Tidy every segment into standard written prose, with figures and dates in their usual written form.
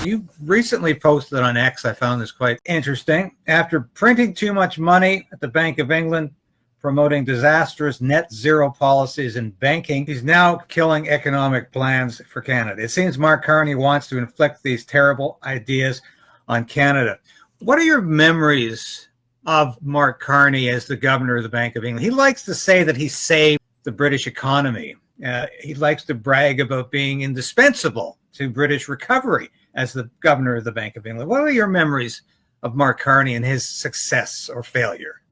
You recently posted on X, I found this quite interesting. After printing too much money at the Bank of England, promoting disastrous net zero policies in banking, he's now killing economic plans for Canada. It seems Mark Carney wants to inflict these terrible ideas on Canada. What are your memories of Mark Carney as the governor of the Bank of England? He likes to say that he saved the British economy. He likes to brag about being indispensable to British recovery as the governor of the Bank of England. What are your memories of Mark Carney and his success or failure?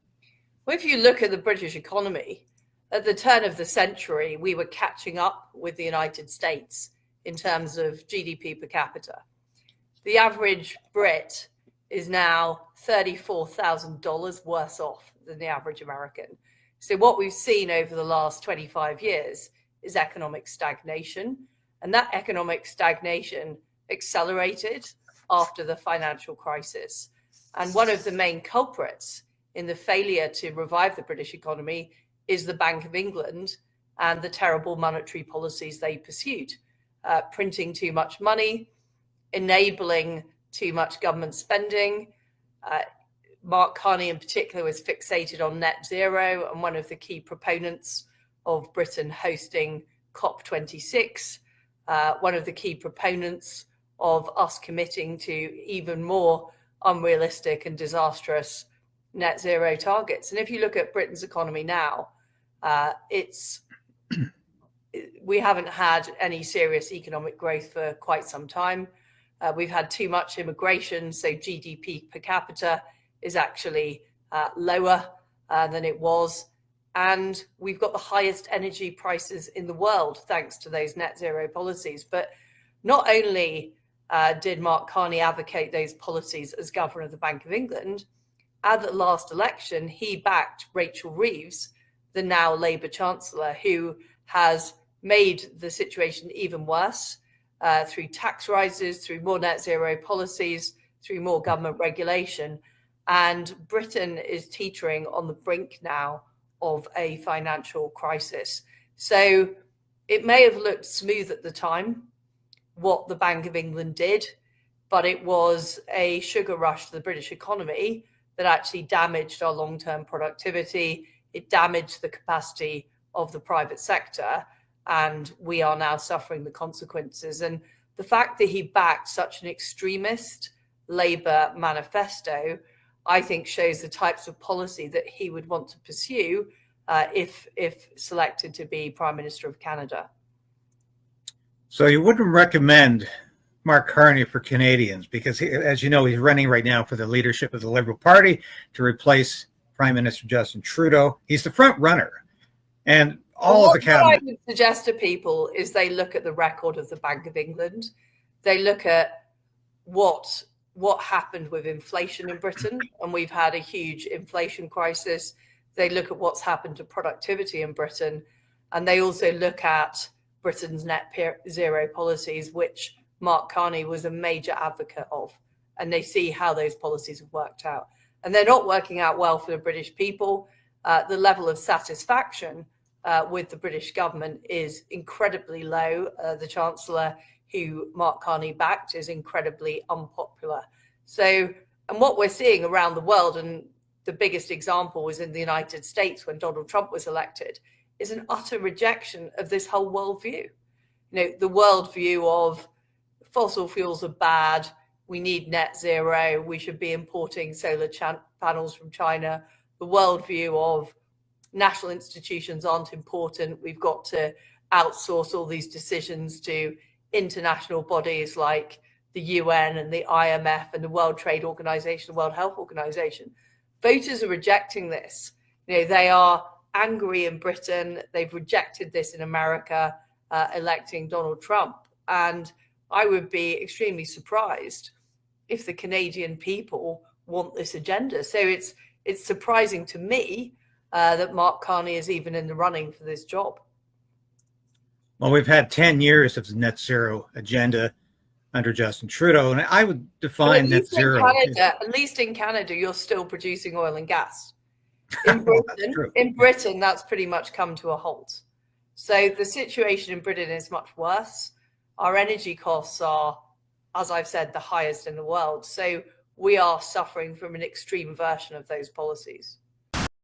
Well, if you look at the British economy, at the turn of the century, we were catching up with the United States in terms of GDP per capita. The average Brit is now $34,000 worse off than the average American. So what we've seen over the last 25 years is economic stagnation, and that economic stagnation accelerated after the financial crisis. And one of the main culprits in the failure to revive the British economy is the Bank of England and the terrible monetary policies they pursued, printing too much money, enabling too much government spending. Mark Carney in particular was fixated on net zero and one of the key proponents of Britain hosting COP26, one of the key proponents of us committing to even more unrealistic and disastrous net zero targets. And if you look at Britain's economy now, we haven't had any serious economic growth for quite some time. We've had too much immigration, so GDP per capita is actually lower than it was. And we've got the highest energy prices in the world thanks to those net zero policies. But not only did Mark Carney advocate those policies as governor of the Bank of England, at the last election, he backed Rachel Reeves, the now Labour Chancellor, who has made the situation even worse through tax rises, through more net zero policies, through more government regulation. And Britain is teetering on the brink now of a financial crisis. So it may have looked smooth at the time, what the Bank of England did, but it was a sugar rush to the British economy that actually damaged our long-term productivity. It damaged the capacity of the private sector, and we are now suffering the consequences. And the fact that he backed such an extremist Labour manifesto, I think, shows the types of policy that he would want to pursue if selected to be Prime Minister of Canada. So you wouldn't recommend Mark Carney for Canadians because, as you know, he's running right now for the leadership of the Liberal Party to replace Prime Minister Justin Trudeau. He's the front runner. And of the cabinet. What I would suggest to people is they look at the record of the Bank of England. They look at what happened with inflation in Britain, and we've had a huge inflation crisis. They look at what's happened to productivity in Britain, and they also look at Britain's net zero policies, which Mark Carney was a major advocate of, and they see how those policies have worked out. And they're not working out well for the British people. The level of satisfaction with the British government is incredibly low. The Chancellor, who Mark Carney backed, is incredibly unpopular. So, and what we're seeing around the world, and the biggest example was in the United States when Donald Trump was elected, is an utter rejection of this whole worldview. You know, the worldview of fossil fuels are bad, we need net zero, we should be importing solar panels from China, the worldview of national institutions aren't important, we've got to outsource all these decisions to international bodies like the UN and the IMF and the World Trade Organization, the World Health Organization. Voters are rejecting this. You know, they are angry in Britain. They've rejected this in America, electing Donald Trump. And I would be extremely surprised if the Canadian people want this agenda. So it's surprising to me that Mark Carney is even in the running for this job. Well, we've had 10 years of the net zero agenda under Justin Trudeau, and I would define net zero. At least in Canada, you're still producing oil and gas. In Britain, that's pretty much come to a halt. So the situation in Britain is much worse. Our energy costs are as I've said, the highest in the world. So we are suffering from an extreme version of those policies.